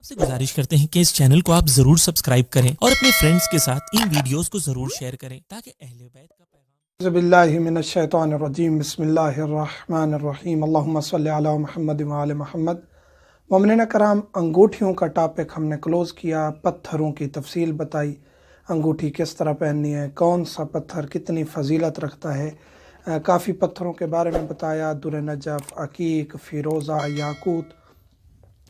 आपसे गुजारिश करते हैं कि इस चैनल को आप जरूर सब्सक्राइब करें और अपने फ्रेंड्स के साथ इन वीडियोस को जरूर शेयर करें ताकि अहले बैत का पैगाम। बिल्लाहि मिनश्शैतानिर्रजीम बिस्मिल्लाहिर्रहमानिर्रहीम अल्लाहुम्मा सल्लि अला मुहम्मद व आले मुहम्मद। मोमिनीन कराम, अंगूठियों का टॉपिक हमने क्लोज़ किया, पत्थरों की तफसील बताई, अंगूठी किस तरह पहननी है, कौन सा पत्थर कितनी फजीलत रखता है, काफ़ी पत्थरों के बारे में बताया, दुर नजफ़, अकीक, फ़िरोज़ा, याकूत,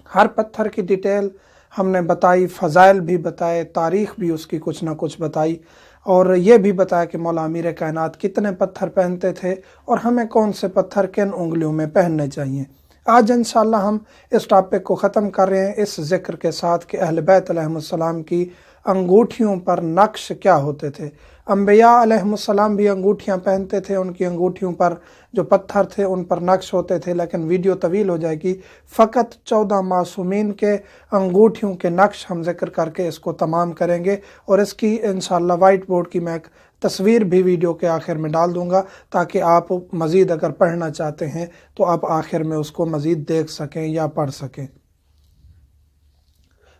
हर पत्थर की डिटेल हमने बताई, फ़ज़ाइल भी बताए, तारीख़ भी उसकी कुछ ना कुछ बताई, और ये भी बताया कि मौला अमीर कायनात कितने पत्थर पहनते थे और हमें कौन से पत्थर किन उंगलियों में पहनने चाहिए। आज इंशाअल्लाह हम इस टॉपिक को ख़त्म कर रहे हैं इस ज़िक्र के साथ कि अहले बैत अलैहिमुस्सलाम की अंगूठियों पर नक्श क्या होते थे। अंबिया अलैहिमुस्सलाम भी अंगूठियां पहनते थे, उनकी अंगूठियों पर जो पत्थर थे उन पर नक्श होते थे, लेकिन वीडियो तवील हो जाएगी। फ़कत 14 मासूमीन के अंगूठियों के नक्श हम जिक्र करके इसको तमाम करेंगे, और इसकी इंशाअल्लाह वाइट बोर्ड की मैं तस्वीर भी वीडियो के आखिर में डाल दूंगा ताकि आप मज़ीद अगर पढ़ना चाहते हैं तो आप आखिर में उसको मज़ीद देख सकें या पढ़ सकें।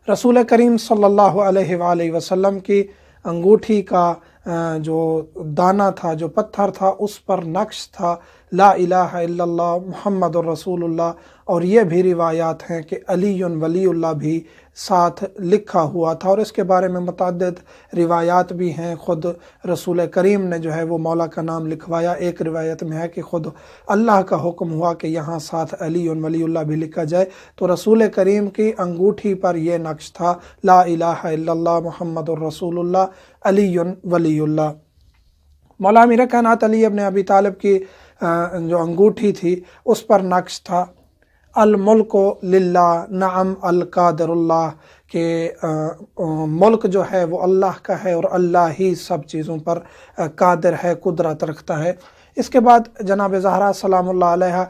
रसूल करीम सल्लल्लाहु अलैहि वसल्लम की अंगूठी का जो दाना था, जो पत्थर था, उस पर नक्श था ला इलाहा इल्लल्लाह मुहम्मदुर रसूलुल्लाह, और ये भी रिवायात हैं कि अलीयुन वलीउल्लाह भी साथ लिखा हुआ था, और इसके बारे में मुतअद्दिद रिवायात भी हैं। ख़ुद रसूल करीम ने जो है वो मौला का नाम लिखवाया। एक रिवायत में है कि ख़ुद अल्लाह का हुक्म हुआ कि यहाँ साथ अलीयुन वलीउल्लाह भी लिखा जाए, तो रसूल करीम की अंगूठी पर यह नक्श था ला इलाहा इल्लल्लाह मुहम्मदुर रसूलुल्लाह अलीयुन वलीउल्लाह। मौला अमीर कायनात अली इब्न अबी तालिब की जो अंगूठी थी उस पर नक्श था अल मुल्को लिल्लाह नअम अल कादिरुल्लाह, के मुल्क जो है वो अल्लाह का है और अल्लाह ही सब चीज़ों पर कादिर है, कुदरत रखता है। इसके बाद जनाब ज़हरा सलामुल्लाह अलैहा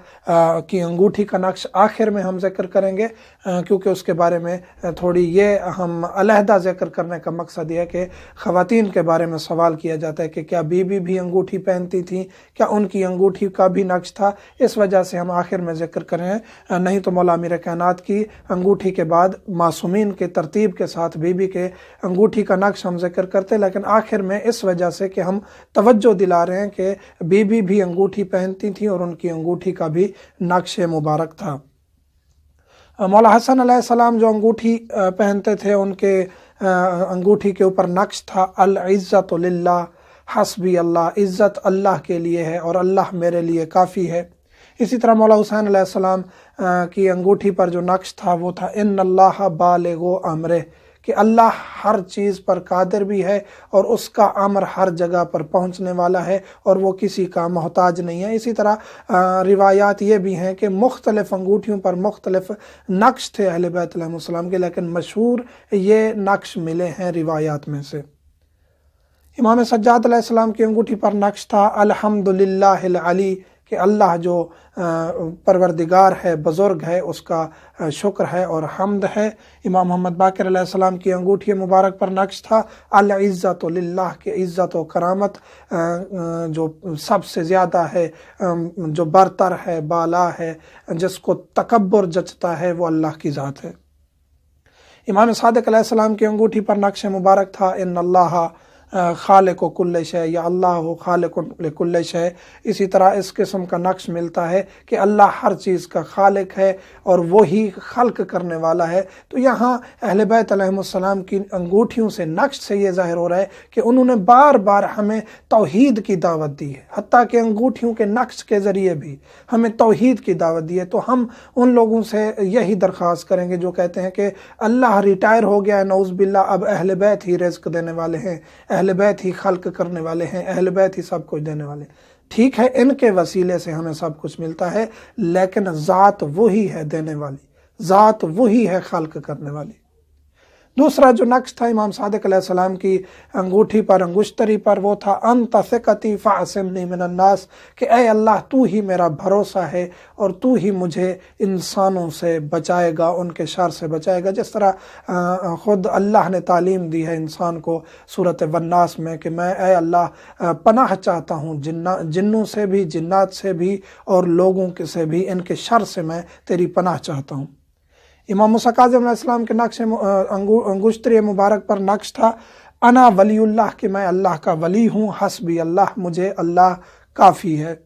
की अंगूठी का नक्श आखिर में हम जिक्र करेंगे, क्योंकि उसके बारे में थोड़ी ये हम अलहदा जिक्र करने का मकसद ये है कि ख़वातीन के बारे में सवाल किया जाता है कि क्या बीबी भी अंगूठी पहनती थी, क्या उनकी अंगूठी का भी नक्श था। इस वजह से हम आखिर में जिक्र करें, नहीं तो मौला अमीर कायनात की अंगूठी के बाद मासूमीन के तरतीब के साथ बीबी के अंगूठी का नक्श हम जिक्र करते, लेकिन आखिर में इस वजह से कि हम तवज्जो दिला रहे हैं कि बीबी भी अंगूठी पहनती थी और उनकी अंगूठी का भी नक्श मुबारक था। मौला हसन अलैहिस्सलाम जो अंगूठी पहनते थे, उनके अंगूठी के ऊपर नक्श था अल इज़्ज़तु लिल्लाह हस्बी अल्लाह, इज़्ज़त अल्लाह के लिए है और अल्लाह मेरे लिए काफ़ी है। इसी तरह मौला हुसैन अलैहिस्सलाम की अंगूठी पर जो नक्श था वो था इन्नल्लाह बालिगु अमरे, कि अल्लाह हर चीज़ पर कादिर भी है और उसका अमर हर जगह पर पहुंचने वाला है और वो किसी का मोहताज नहीं है। इसी तरह रिवायात ये भी हैं कि मुख्तलिफ अंगूठियों पर मुख्तलिफ नक्श थे अहले बैत अलैहिमुस्सलाम के, लेकिन मशहूर ये नक्श मिले हैं रिवायात में से। इमाम सज्जाद अलैहिस्सलाम की अंगूठी पर नक्श था अल्हम्दुलिल्लाहिल अली, कि अल्लाह जो परवरदिगार है, बुज़ुर्ग है, उसका शुक्र है और हम्द है। इमाम मोहम्मद बाक़िर अलैहिस्सलाम की अंगूठी मुबारक पर नक्श था अल इज़्ज़तु लिल्लाह, के इज़्ज़त व करामत जो सबसे ज़्यादा है, जो बरतर है, बाला है, जिसको तकब्बुर जचता है, वो अल्लाह की ज़ात है। इमाम सादिक़ अलैहिस्सलाम की अंगूठी पर नक्श मुबारक था इन्नल्लाह खालिक़ु कुल्लि शै, या अल्लाह खालिक़ु लिकुल्लि शै। इसी तरह इस किस्म का नक्श मिलता है कि अल्लाह हर चीज़ का खालिक है और वही खल्क करने वाला है। तो यहाँ अहले बैत अलैहिमुस्सलाम की अंगूठियों से, नक्श से ये ज़ाहिर हो रहा है कि उन्होंने बार बार हमें तौहीद की दावत दी है, हत्ता कि अंगूठियों के नक्श के ज़रिए भी हमें तौहीद की दावत दी है। तो हम उन लोगों से यही दरख्वास्त करेंगे जो कहते हैं कि अल्लाह रिटायर हो गया है, नऊज़ बिल्लाह, अब अहले बैत ही रिज़्क़ देने वाले हैं, अहले बैत ही खल्क करने वाले हैं, अहले बैत ही सब कुछ देने वाले। ठीक है, इनके वसीले से हमें सब कुछ मिलता है, लेकिन ज़ात वही है देने वाली, ज़ात वही है खल्क करने वाली। दूसरा जो नक्श था इमाम सादिक़ अलैहिस्सलाम की अंगूठी पर, अंगुश्तरी पर, वो था अंत सिक़ती फ़असिमनी मिनन्नास, कि ऐ अल्लाह तू ही मेरा भरोसा है और तू ही मुझे इंसानों से बचाएगा, उनके शर से बचाएगा। जिस तरह ख़ुद अल्लाह ने तालीम दी है इंसान को सूरत वन्नास में कि मैं ऐ अल्लाह पनाह चाहता हूँ जिन्नों से भी, जिन्नात से भी और लोगों से भी, इनके शर से मैं तेरी पनाह चाहता हूँ। इमाम मूसा काज़िम अलैहिस्सलाम के नक्श अंगुश्तरी मुबारक पर नक्श था अना वलीउल्लाह, कि मैं अल्लाह का वली हूँ, हस्बी अल्लाह, मुझे अल्लाह काफ़ी है।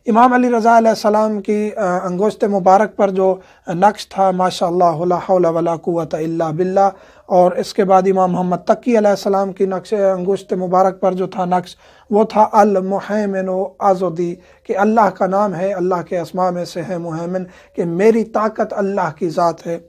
इमाम अली रज़ा अलैहिस्सलाम की अंगुश्त मुबारक पर जो नक्श था माशाअल्लाह ला हौला वला कुव्वता इल्ला बिल्लाह, और इसके बाद इमाम मोहम्मद तकी अलैहिस्सलाम की नक्श अंगुश्त मुबारक पर जो था नक्श वो था अल मुहैमिन आज़ुदी, कि अल्लाह का नाम है, अल्लाह के अस्मा में से है मुहैमिन, कि मेरी ताकत अल्लाह की ज़ात है।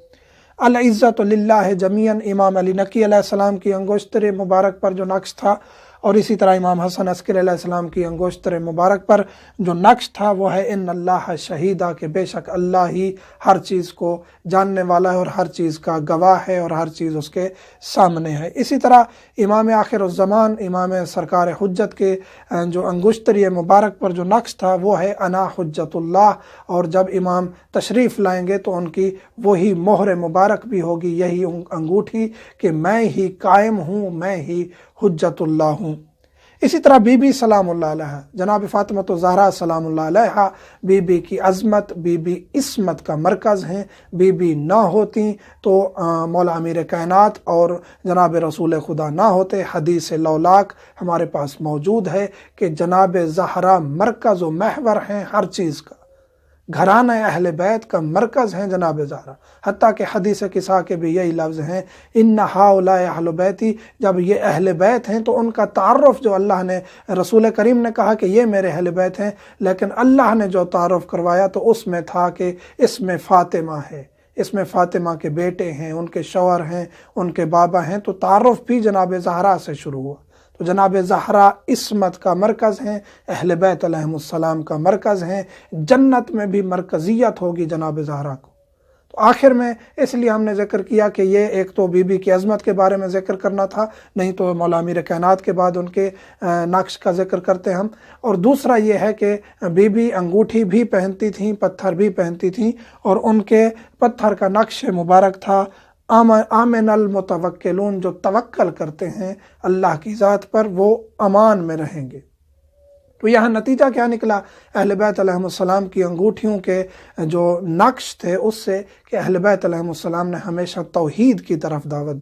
अल इज़्ज़तु लिल्लाह जमीअन, इमाम अली नकी अलैहिस्सलाम की अंगुश्तर मुबारक पर जो नक्श था, और इसी तरह इमाम हसन अस्करी अलैहिस्सलाम की अंगुश्तर मुबारक पर जो नक्श था वो है इन अल्लाह शहीदा, के बेशक अल्लाह ही हर चीज़ को जानने वाला है और हर चीज़ का गवाह है और हर चीज़ उसके सामने है। इसी तरह इमाम आखिरुज़्ज़मान इमाम सरकार हुज्जत के जो अंगुश्तरी मुबारक पर जो नक्श था वो है अना हुज्जतुल्लाह, और जब इमाम तशरीफ़ लाएंगे तो उनकी वही मोहर मुबारक भी होगी, यही अंगूठी, कि मैं ही कायम हूँ, मैं ही हुज्जतुल्लाह हूँ। इसी तरह बीबी सलामुल्लाह अलैहा, जनाब फ़ातिमा ज़हरा सलामुल्लाह अलैहा, बीबी की अज़मत, बीबी इस्मत का मरकज़ हैं। बीबी ना होती तो मौला अमीर कायनात और जनाब रसूल खुदा ना होते। हदीस लौलाक हमारे पास मौजूद है कि जनाब ज़हरा मरकज़ व महवर हैं हर चीज़ का, घराना अहले बैत का मरकज़ हैं जनाब ज़हरा। हत्ता कि हदीस किसा के भी यही लफ्ज़ हैं इन्ना हाउलाए अहले बैती, जब ये अहले बैत हैं तो उनका तारुफ़ जो अल्लाह ने, रसूल करीम ने कहा कि ये मेरे अहले बैत हैं, लेकिन अल्लाह ने जो तारुफ़ करवाया तो उसमें था कि इसमें फ़ातिमा है, इसमें फ़ातिमा के बेटे हैं, उनके शौहर हैं, उनके बाबा हैं, तो तारुफ़ भी जनाब ज़हरा से शुरू हुआ। तो जनाब ज़हरा इस्मत का मरकज़ हैं, अहले बैत अलैहिमुस्सलाम का मरकज़ हैं, जन्नत में भी मरकज़ियत होगी जनाब ज़हरा को। तो आखिर में इसलिए हमने ज़िक्र किया कि ये एक तो बीबी की अज़मत के बारे में ज़िक्र करना था, नहीं तो मौला अमीर कायनात के बाद उनके नक्श का ज़िक्र करते हम। और दूसरा ये है कि बीबी अंगूठी भी पहनती थीं, पत्थर भी पहनती थीं, और उनके पत्थर का नक्श मुबारक था आमिनल मुतवक्किलून, जो तवक्कल करते हैं अल्लाह की ज़ात पर वो अमान में रहेंगे। तो यहाँ नतीजा क्या निकला अहले बैत अलैहिमुस्सलाम की अंगूठियों के जो नक्श थे उससे, कि अहले बैत अलैहिमुस्सलाम ने हमेशा तौहीद की तरफ दावत।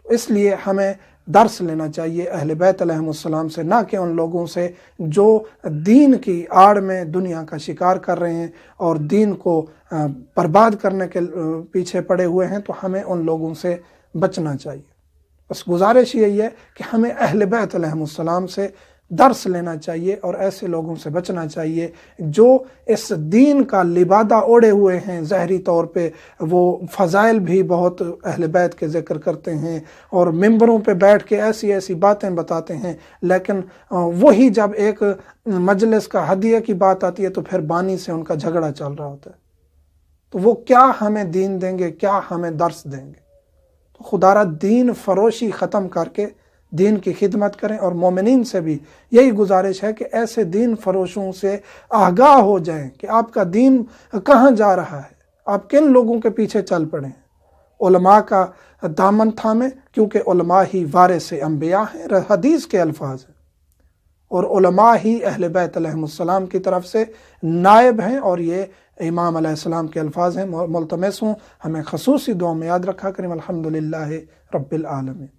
इसलिए हमें दर्स लेना चाहिए अहले बैत अलैहिमुस्सलाम से, ना कि उन लोगों से जो दीन की आड़ में दुनिया का शिकार कर रहे हैं और दीन को बर्बाद करने के पीछे पड़े हुए हैं। तो हमें उन लोगों से बचना चाहिए। बस गुजारिश यही है कि हमें अहले बैत अलैहिमुस्सलाम से दर्स लेना चाहिए और ऐसे लोगों से बचना चाहिए जो इस दीन का लिबादा ओढ़े हुए हैं। ज़हरी तौर पे वो फ़ज़ाइल भी बहुत अहले बैत के ज़िक्र करते हैं और मिंबरों पे बैठ के ऐसी ऐसी बातें बताते हैं, लेकिन वही जब एक मजलिस का हदिया की बात आती है तो फिर बानी से उनका झगड़ा चल रहा होता है। तो वो क्या हमें दीन देंगे, क्या हमें दर्स देंगे? तो खुदारा दीन फरोशी ख़त्म करके दीन की खिदमत करें। और मोमिनीन से भी यही गुजारिश है कि ऐसे दीन फरोशों से आगाह हो जाएं कि आपका दीन कहाँ जा रहा है, आप किन लोगों के पीछे चल पड़े हैं। उलमा का दामन थामें, क्योंकि उलमा ही वारिस अंबिया हैं, हदीस के अल्फाज हैं, और उलमा ही अहले बैत अलैहिमुस्सलाम की तरफ से नायब हैं, और ये इमाम अलैहिस्सलाम के अल्फाज हैं। मुल्तमस हूँ हमें खसूसी दुआ में याद रखा करें। अल्हम्दुलिल्लाह रब्बिल आलमीन।